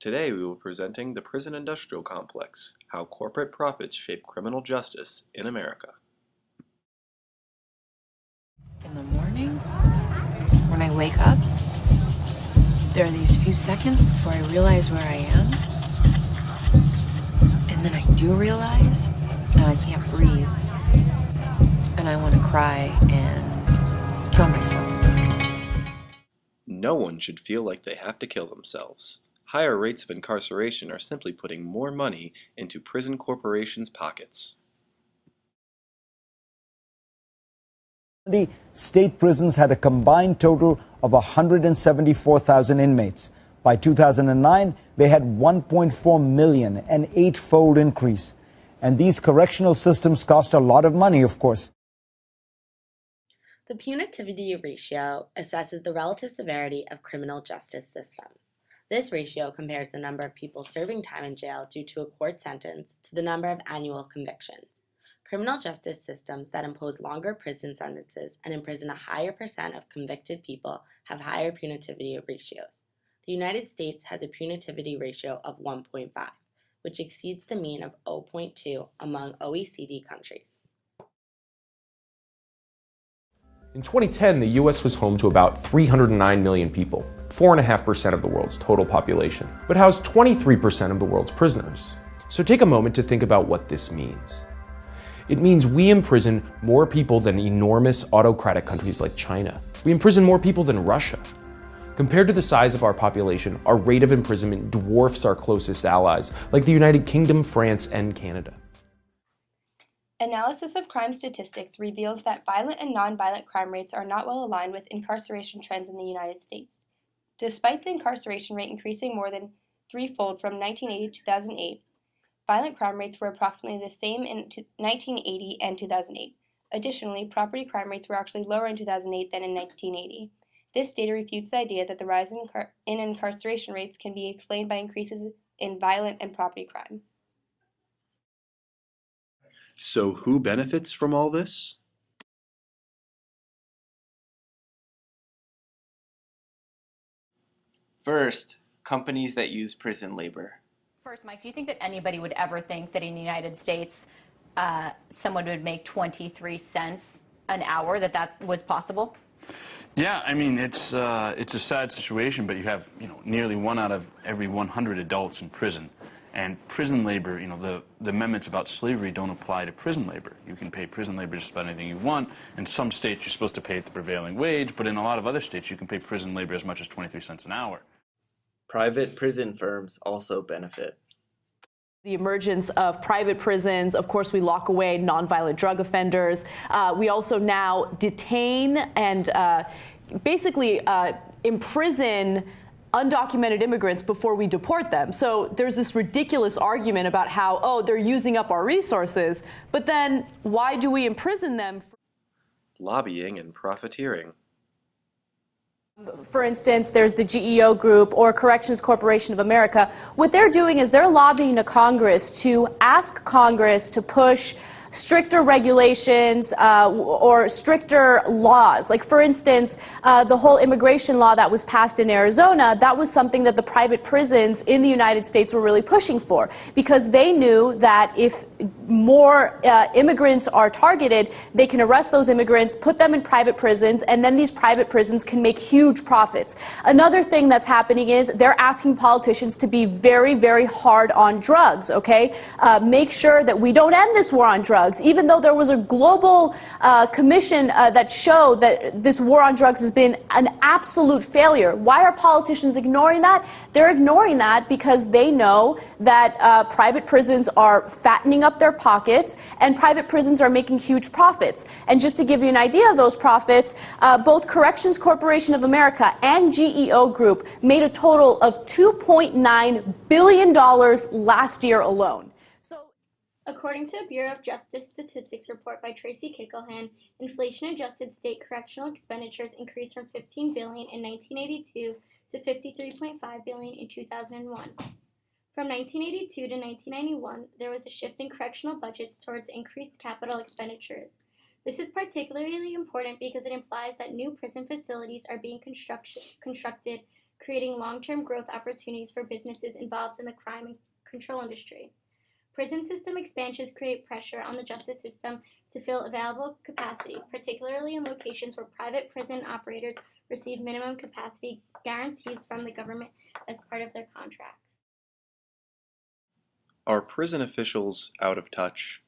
Today we will be presenting the prison industrial complex, how corporate profits shape criminal justice in America. In the morning, when I wake up, there are these few seconds before I realize where I am. And then I do realize, and I can't breathe. And I want to cry and kill myself. No one should feel like they have to kill themselves. Higher rates of incarceration are simply putting more money into prison corporations' pockets. The state prisons had a combined total of 174,000 inmates. By 2009, they had 1.4 million, an eightfold increase. And these correctional systems cost a lot of money, of course. The punitivity ratio assesses the relative severity of criminal justice systems. This ratio compares the number of people serving time in jail due to a court sentence to the number of annual convictions. Criminal justice systems that impose longer prison sentences and imprison a higher percent of convicted people have higher punitivity ratios. The United States has a punitivity ratio of 1.5, which exceeds the mean of 0.2 among OECD countries. In 2010, the US was home to about 309 million people, 4.5% of the world's total population, but housed 23% of the world's prisoners. So take a moment to think about what this means. It means we imprison more people than enormous autocratic countries like China. We imprison more people than Russia. Compared to the size of our population, our rate of imprisonment dwarfs our closest allies, like the United Kingdom, France, and Canada. Analysis of crime statistics reveals that violent and nonviolent crime rates are not well aligned with incarceration trends in the United States. Despite the incarceration rate increasing more than threefold from 1980 to 2008, violent crime rates were approximately the same in 1980 and 2008. Additionally, property crime rates were actually lower in 2008 than in 1980. This data refutes the idea that the rise in incarceration rates can be explained by increases in violent and property crime. So who benefits from all this? First, companies that use prison labor. First, Mike, do you think that anybody would ever think that in the United States someone would make 23 cents an hour, that was possible? Yeah, I mean, it's a sad situation, but you have, nearly 1 out of every 100 adults in prison. And prison labor, the amendments about slavery don't apply to prison labor. You can pay prison labor just about anything you want. In some states, you're supposed to pay at the prevailing wage, but in a lot of other states, you can pay prison labor as much as 23 cents an hour. Private prison firms also benefit. The emergence of private prisons, of course, we lock away nonviolent drug offenders. We also now detain and basically imprison undocumented immigrants before we deport them. So there's this ridiculous argument about how, they're using up our resources, but then why do we imprison them? Lobbying and profiteering. For instance, there's the GEO Group or Corrections Corporation of America. What they're doing is they're lobbying to Congress to ask Congress to push stricter regulations or stricter laws. Like, for instance, the whole immigration law that was passed in Arizona, that was something that the private prisons in the United States were really pushing for, because they knew that if more immigrants are targeted, they can arrest those immigrants, put them in private prisons, and then these private prisons can make huge profits. Another thing that's happening is they're asking politicians to be very, very hard on drugs, okay? Make sure that we don't end this war on drugs. Even though there was a global commission that showed that this war on drugs has been an absolute failure. Why are politicians ignoring that? They're ignoring that because they know that private prisons are fattening up their pockets and private prisons are making huge profits. And just to give you an idea of those profits, both Corrections Corporation of America and GEO Group made a total of $2.9 billion last year alone. According to a Bureau of Justice Statistics report by Tracy Kickelhan, inflation-adjusted state correctional expenditures increased from $15 billion in 1982 to $53.5 billion in 2001. From 1982 to 1991, there was a shift in correctional budgets towards increased capital expenditures. This is particularly important because it implies that new prison facilities are being constructed creating long-term growth opportunities for businesses involved in the crime and control industry. Prison system expansions create pressure on the justice system to fill available capacity, particularly in locations where private prison operators receive minimum capacity guarantees from the government as part of their contracts. Are prison officials out of touch?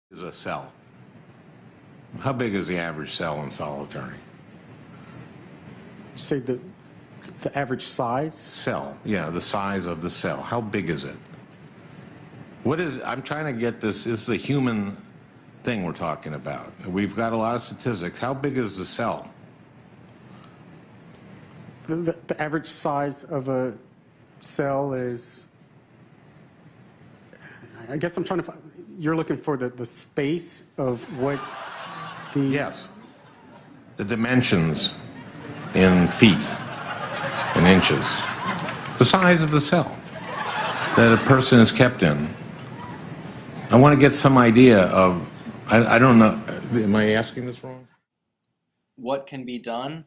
Is a cell. How big is the average cell in solitary? Say the average size? Cell, yeah, the size of the cell. How big is it? I'm trying to get this is the human thing we're talking about. We've got a lot of statistics. How big is the cell? The average size of a cell is, I guess I'm trying to find, you're looking for the space of what the... Yes. The dimensions in feet and inches. The size of the cell that a person is kept in. I want to get some idea of, I don't know, am I asking this wrong? What can be done?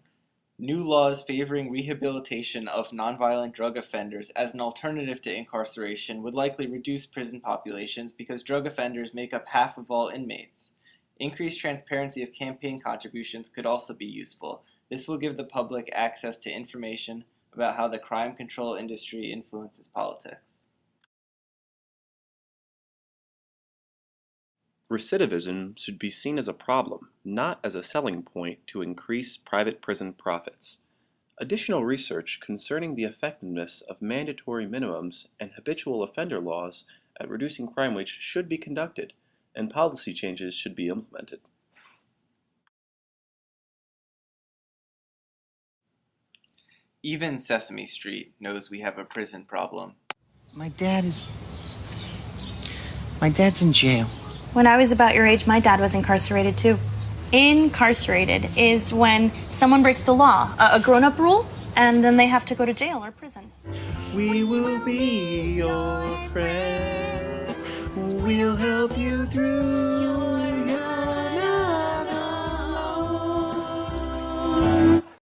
New laws favoring rehabilitation of nonviolent drug offenders as an alternative to incarceration would likely reduce prison populations because drug offenders make up half of all inmates. Increased transparency of campaign contributions could also be useful. This will give the public access to information about how the crime control industry influences politics. Recidivism should be seen as a problem, not as a selling point to increase private prison profits. Additional research concerning the effectiveness of mandatory minimums and habitual offender laws at reducing crime rates should be conducted, and policy changes should be implemented. Even Sesame Street knows we have a prison problem. My dad's in jail. When I was about your age, my dad was incarcerated too. Incarcerated is when someone breaks the law, a grown-up rule, and then they have to go to jail or prison. We will be your friend. We'll help you through